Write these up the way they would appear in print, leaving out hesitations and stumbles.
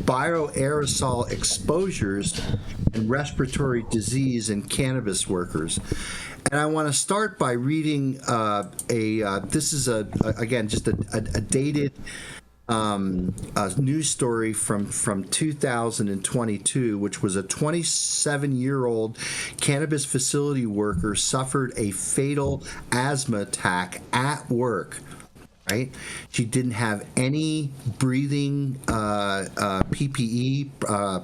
bioaerosol exposures and respiratory disease in cannabis workers. And I want to start by reading this is again just a dated news story from 2022, which was a 27-year-old cannabis facility worker suffered a fatal asthma attack at work. Right, she didn't have any breathing PPE,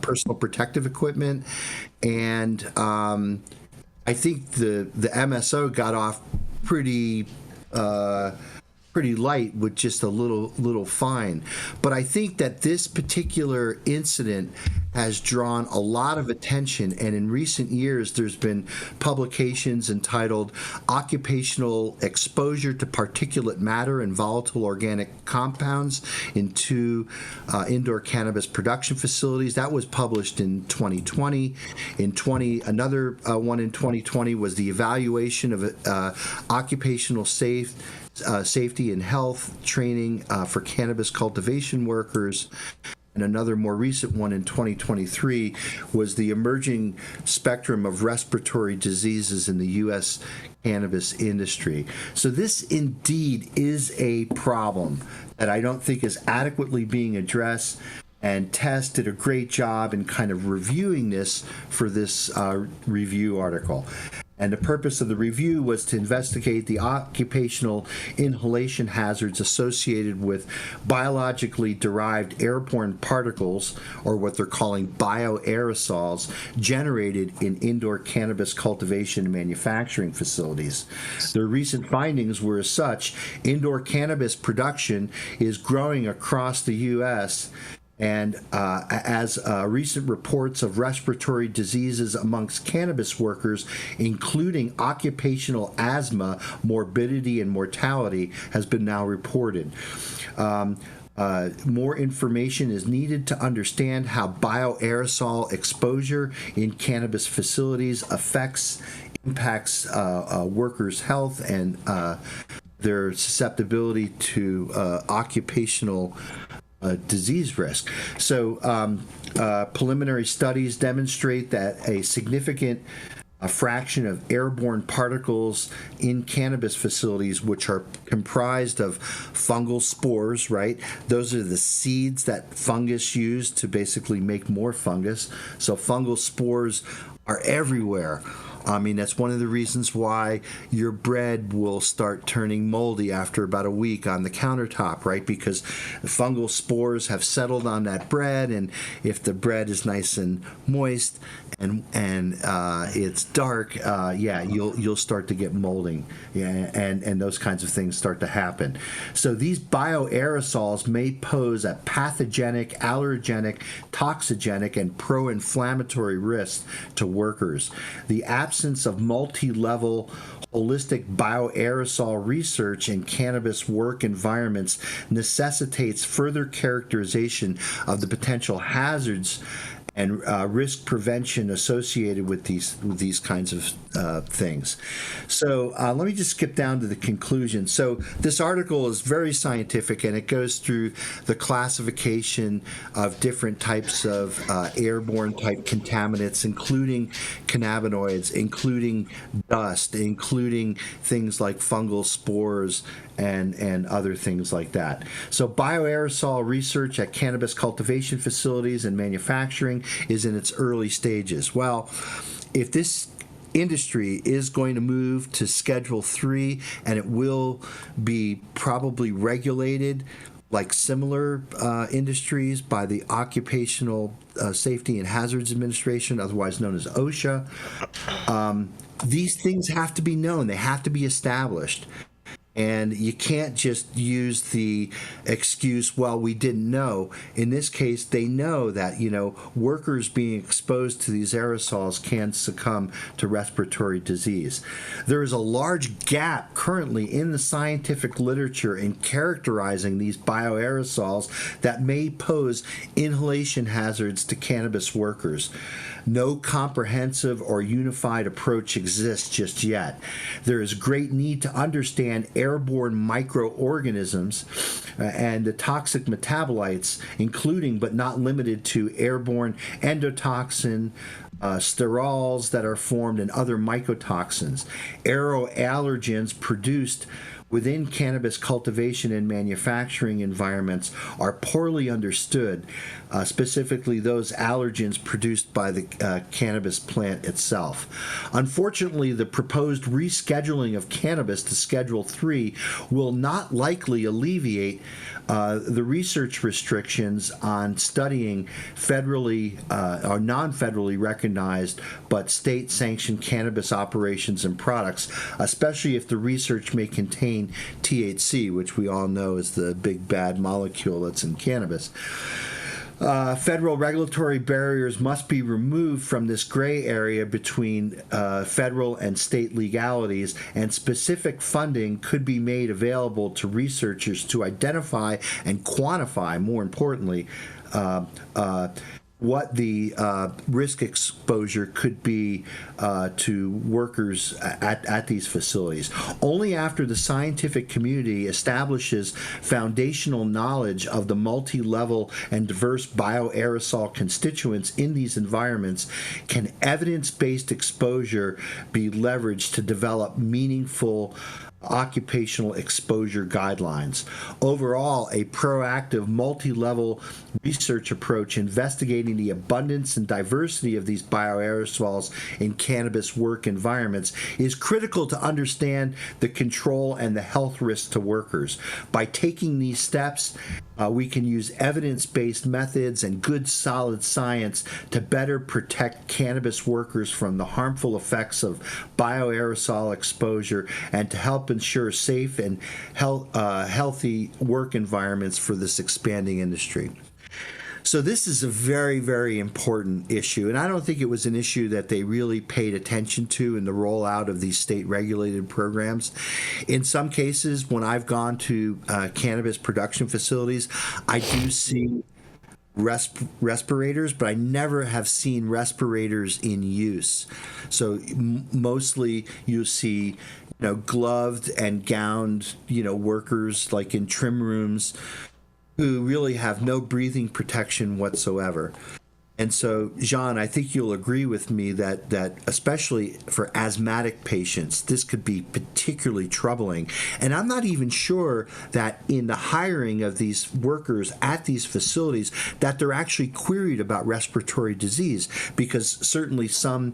personal protective equipment, and I think the MSO got off pretty light with just a little fine. But I think that this particular incident has drawn a lot of attention, and in recent years there's been publications entitled Occupational Exposure to Particulate Matter and Volatile Organic Compounds in Two Indoor Cannabis Production Facilities. That was published in 2020. Another one in 2020 was the evaluation of occupational safety and health training for cannabis cultivation workers. And another more recent one in 2023 was the emerging spectrum of respiratory diseases in the U.S. cannabis industry. So this indeed is a problem that I don't think is adequately being addressed. And Tess did a great job in kind of reviewing this for this review article. And the purpose of the review was to investigate the occupational inhalation hazards associated with biologically derived airborne particles, or what they're calling bioaerosols, generated in indoor cannabis cultivation and manufacturing facilities. Their recent findings were as such: indoor cannabis production is growing across the U.S., and as recent reports of respiratory diseases amongst cannabis workers, including occupational asthma, morbidity, and mortality, has been now reported. More information is needed to understand how bioaerosol exposure in cannabis facilities impacts workers' health and their susceptibility to occupational disease risk. So preliminary studies demonstrate that a significant fraction of airborne particles in cannabis facilities, which are comprised of fungal spores, right? Those are the seeds that fungus use to basically make more fungus. So fungal spores are everywhere. I mean, that's one of the reasons why your bread will start turning moldy after about a week on the countertop, right? Because fungal spores have settled on that bread, and if the bread is nice and moist and it's dark, you'll start to get molding, and those kinds of things start to happen. So these bioaerosols may pose a pathogenic, allergenic, toxigenic, and pro-inflammatory risk to workers. The absence of multi-level holistic bioaerosol research in cannabis work environments necessitates further characterization of the potential hazards and risk prevention associated with these kinds of things. So let me just skip down to the conclusion. So this article is very scientific, and it goes through the classification of different types of airborne type contaminants, including cannabinoids, including dust, including things like fungal spores and other things like that. So bioaerosol research at cannabis cultivation facilities and manufacturing is in its early stages. Well, if this industry is going to move to Schedule 3, and it will be probably regulated like similar industries by the Occupational Safety and Hazards Administration, otherwise known as OSHA, these things have to be known. They have to be established. And you can't just use the excuse, well, we didn't know. In this case, they know that, workers being exposed to these aerosols can succumb to respiratory disease. There is a large gap currently in the scientific literature in characterizing these bioaerosols that may pose inhalation hazards to cannabis workers. No comprehensive or unified approach exists just yet. There is great need to understand airborne microorganisms and the toxic metabolites, including but not limited to airborne endotoxin, sterols that are formed, and other mycotoxins. Aeroallergens produced within cannabis cultivation and manufacturing environments are poorly understood, specifically those allergens produced by the cannabis plant itself. Unfortunately, the proposed rescheduling of cannabis to Schedule III will not likely alleviate the research restrictions on studying federally or non-federally recognized but state-sanctioned cannabis operations and products, especially if the research may contain THC, which we all know is the big bad molecule that's in cannabis. Federal regulatory barriers must be removed from this gray area between federal and state legalities, and specific funding could be made available to researchers to identify and quantify, more importantly, what the risk exposure could be to workers at these facilities. Only after the scientific community establishes foundational knowledge of the multi-level and diverse bioaerosol constituents in these environments can evidence-based exposure be leveraged to develop meaningful occupational exposure guidelines. Overall, a proactive multi-level research approach investigating the abundance and diversity of these bioaerosols in cannabis work environments is critical to understand the control and the health risks to workers. By taking these steps, we can use evidence-based methods and good solid science to better protect cannabis workers from the harmful effects of bioaerosol exposure and to help ensure safe and healthy work environments for this expanding industry. So this is a very, very important issue, and I don't think it was an issue that they really paid attention to in the rollout of these state-regulated programs. In some cases, when I've gone to cannabis production facilities, I do see respirators, but I never have seen respirators in use. So mostly you see gloved and gowned workers like in trim rooms who really have no breathing protection whatsoever. And so, Jean, I think you'll agree with me that especially for asthmatic patients, this could be particularly troubling. And I'm not even sure that in the hiring of these workers at these facilities that they're actually queried about respiratory disease, because certainly some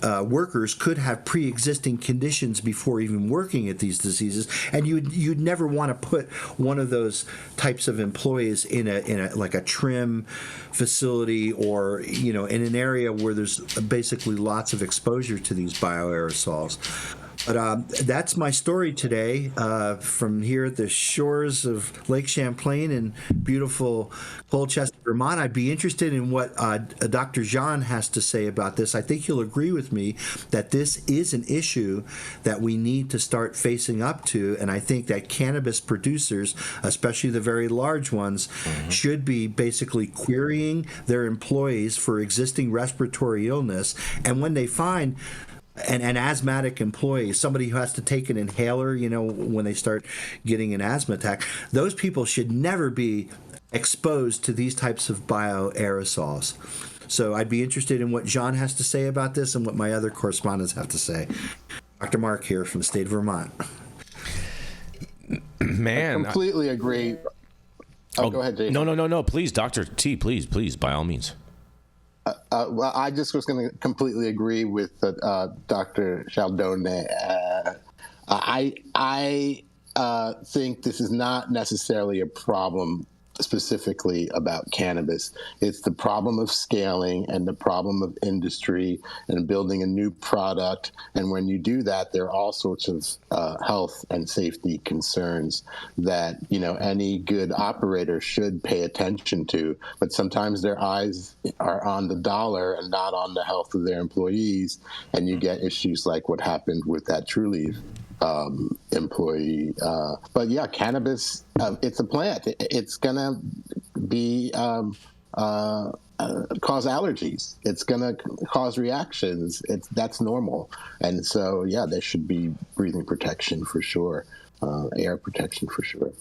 workers could have pre-existing conditions before even working at these diseases, and you'd never want to put one of those types of employees in a like a trim facility or in an area where there's basically lots of exposure to these bioaerosols. But that's my story today from here at the shores of Lake Champlain in beautiful Colchester, Vermont. I'd be interested in what Dr. Jean has to say about this. I think he'll agree with me that this is an issue that we need to start facing up to, and I think that cannabis producers, especially the very large ones, should be basically querying their employees for existing respiratory illness, and when they find an asthmatic employee, somebody who has to take an inhaler, when they start getting an asthma attack, those people should never be exposed to these types of bioaerosols. So I'd be interested in what Jean has to say about this and what my other correspondents have to say. Dr. Mark here from the state of Vermont. Man, I completely agree. Go ahead, Jason. No. Please, Dr. T, please, by all means. Well, I just was going to completely agree with Dr. Chaldone. I think this is not necessarily a problem specifically about cannabis. It's the problem of scaling and the problem of industry and building a new product. And when you do that, there are all sorts of health and safety concerns that, any good operator should pay attention to. But sometimes their eyes are on the dollar and not on the health of their employees. And you get issues like what happened with that Trulieve employee. But yeah, cannabis, it's a plant. It's going to be cause allergies. It's going to cause reactions. That's normal. And so, yeah, there should be breathing protection for sure, air protection for sure.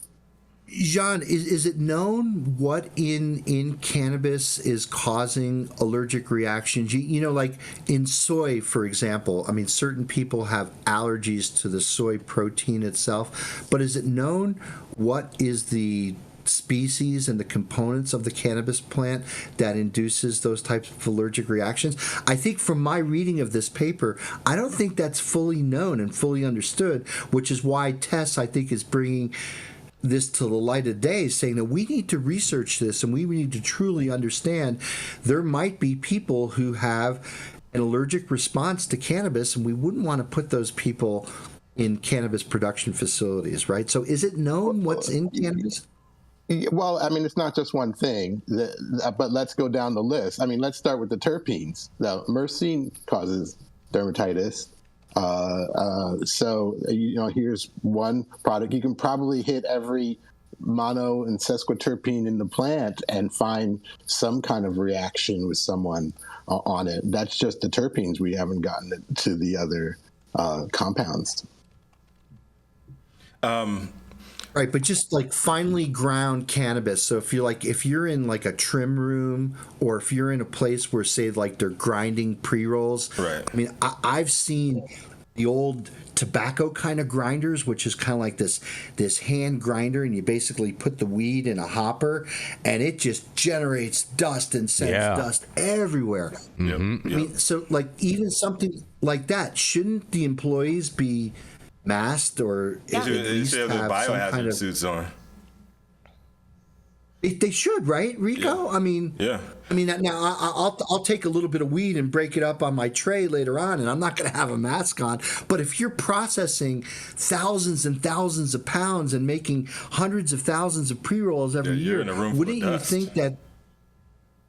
Jean, is it known what in cannabis is causing allergic reactions? You know, like in soy, for example, I mean, certain people have allergies to the soy protein itself, but is it known what is the species and the components of the cannabis plant that induces those types of allergic reactions? I think from my reading of this paper, I don't think that's fully known and fully understood, which is why Tess, I think, is bringing this to the light of day, saying that we need to research this and we need to truly understand there might be people who have an allergic response to cannabis, and we wouldn't want to put those people in cannabis production facilities, right? So is it known what's in cannabis? Well, I mean, it's not just one thing, but let's go down the list. I mean, let's start with the terpenes. Now, myrcene causes dermatitis. So, you know, here's one product. You can probably hit every mono and sesquiterpene in the plant and find some kind of reaction with someone on it. That's just the terpenes. We haven't gotten to the other compounds. Right, but just like finely ground cannabis. So if you're in like a trim room, or if you're in a place where, say, like they're grinding pre-rolls. Right. I mean, I've seen the old tobacco kind of grinders, which is kind of like this hand grinder, and you basically put the weed in a hopper, and it just generates dust and sends dust everywhere. Mm-hmm. I mean, so like even something like that, shouldn't the employees be masked or at least have have biohazard some kind of suits on? They should, right, Rico? Yeah. I mean, now I'll take a little bit of weed and break it up on my tray later on, and I'm not going to have a mask on. But if you're processing thousands and thousands of pounds and making hundreds of thousands of pre-rolls every year, in a room full wouldn't of you dust. think that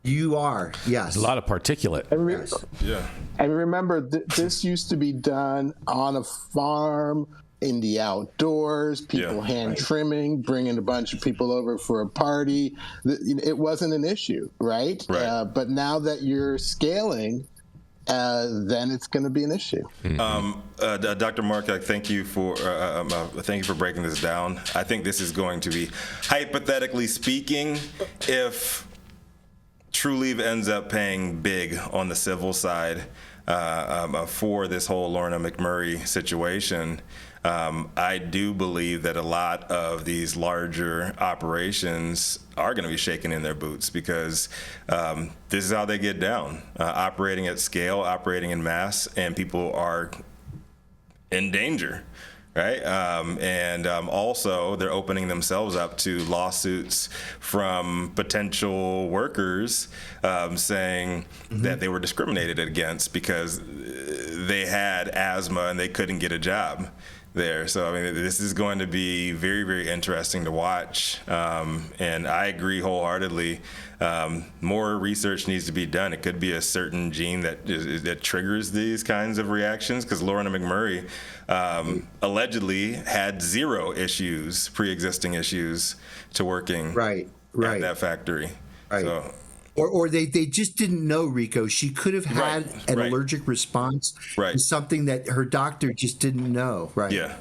you are? Yes, There's a lot of particulate. And remember, this used to be done on a farm, in the outdoors, people hand trimming, bringing a bunch of people over for a party. It wasn't an issue, right? But now that you're scaling, then it's going to be an issue. Dr. Mark, thank you for breaking this down. I think this is going to be, hypothetically speaking, if Trulieve ends up paying big on the civil side for this whole Lorna McMurray situation. I do believe that a lot of these larger operations are going to be shaking in their boots, because this is how they get down, operating at scale, operating in mass, and people are in danger, right? And also they're opening themselves up to lawsuits from potential workers saying that they were discriminated against because they had asthma and they couldn't get a job there. So, I mean, this is going to be very, very interesting to watch. And I agree wholeheartedly. More research needs to be done. It could be a certain gene that triggers these kinds of reactions, because Lorna McMurray allegedly had zero issues, pre-existing issues, to working at that factory. Right. So, Or they just didn't know, Rico. She could have had an allergic response to something that her doctor just didn't know, right? Yeah.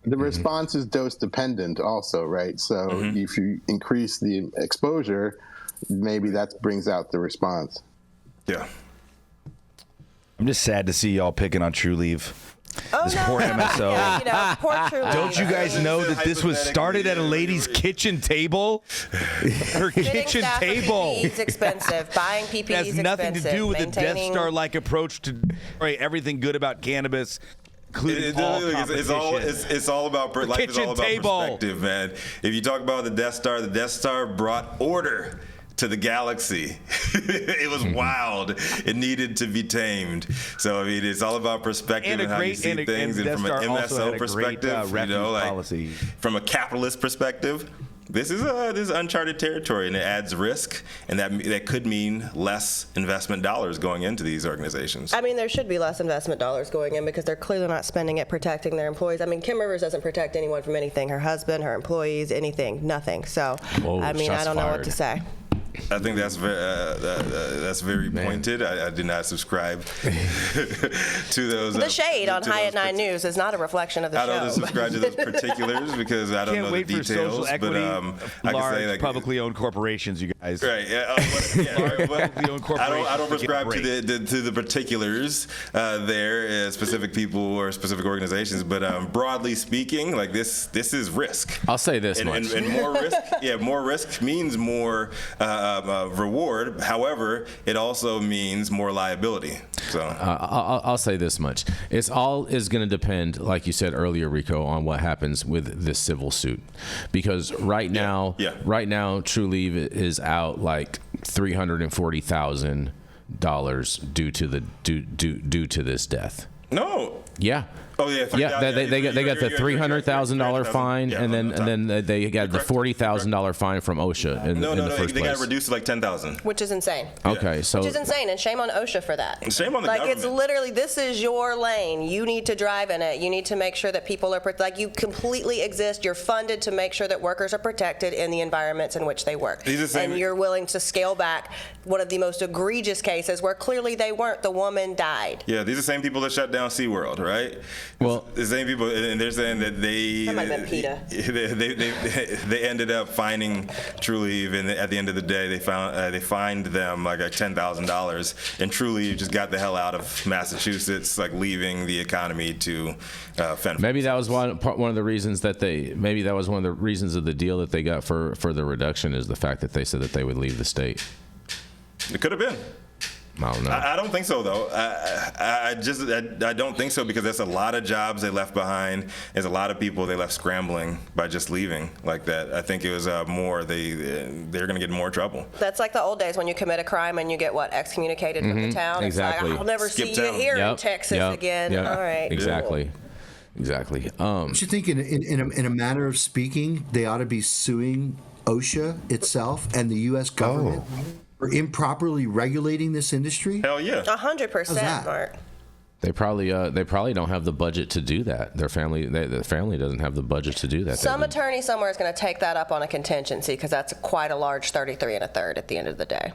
The response is dose dependent also, right? So if you increase the exposure, maybe that brings out the response. Yeah. I'm just sad to see y'all picking on Trulieve. This poor MSO. Yeah, poor Trulieve. Don't you guys know that this was started at a lady's kitchen table? Her kitchen table. PPE is expensive. Buying PPE is expensive. It has nothing to do with the Death Star-like approach to everything good about cannabis. It's all about life is all about perspective, man. If you talk about the Death Star brought order to the galaxy. It was wild. It needed to be tamed. So, I mean, it's all about perspective and how you see things. And from an MSO perspective, policy. From a capitalist perspective, this is uncharted territory, and it adds risk, and that could mean less investment dollars going into these organizations. I mean, there should be less investment dollars going in, because they're clearly not spending it protecting their employees. I mean, Kim Rivers doesn't protect anyone from anything. Her husband, her employees, anything, nothing. So, Whoa, I mean, I don't know what to say. I think that's very pointed. I do not subscribe to those. The shade on High at 9 News is not a reflection of the show. I don't subscribe to those particulars because I don't know the details. Social equity, I large can say, like, publicly owned corporations, you guys. Right. Yeah. I don't prescribe to the particulars there, specific people or specific organizations. But broadly speaking, like this is risk. I'll say this much. And more risk. Yeah, more risk means more reward. However, it also means more liability. So I'll say this much: it's all is going to depend, like you said earlier, Rico, on what happens with this civil suit, because right now, True Leave is out like $340,000 due to this death. No. Yeah. Oh yeah, they got the $300,000 fine, and then they got the $40,000 fine from OSHA in the first place. They got reduced to like $10,000. Which is insane. Okay, so which is insane, and shame on OSHA for that. Shame on the government. It's literally, this is your lane. You need to drive in it. You need to make sure that people are like, you completely exist. You're funded to make sure that workers are protected in the environments in which they work. And you're willing to scale back one of the most egregious cases where clearly they weren't. The woman died. Yeah, these are the same people that shut down SeaWorld, right? Well, the same people, and they're saying that that might have been PETA. They ended up finding True Leave, and at the end of the day, they fined them like $10,000, and True Leave just got the hell out of Massachusetts, like leaving the economy to fend. Maybe that was one of the reasons that maybe that was one of the reasons of the deal that they got for the reduction, is the fact that they said that they would leave the state. It could have been. I don't know. I don't think so, though. I don't think so, because there's a lot of jobs they left behind. There's a lot of people they left scrambling by just leaving like that. I think it was more they're going to get in more trouble. That's like the old days when you commit a crime and you get excommunicated from the town. Exactly. It's like, I'll never see you here in Texas again. Yep. All right. Exactly. Exactly. Don't you think, in a manner of speaking, they ought to be suing OSHA itself and the U.S. government for improperly regulating this industry? Hell yeah. 100%, Mark. They probably don't have the budget to do that. The family doesn't have the budget to do that. Some attorney somewhere is going to take that up on a contingency, because that's quite a large 33 1/3 at the end of the day.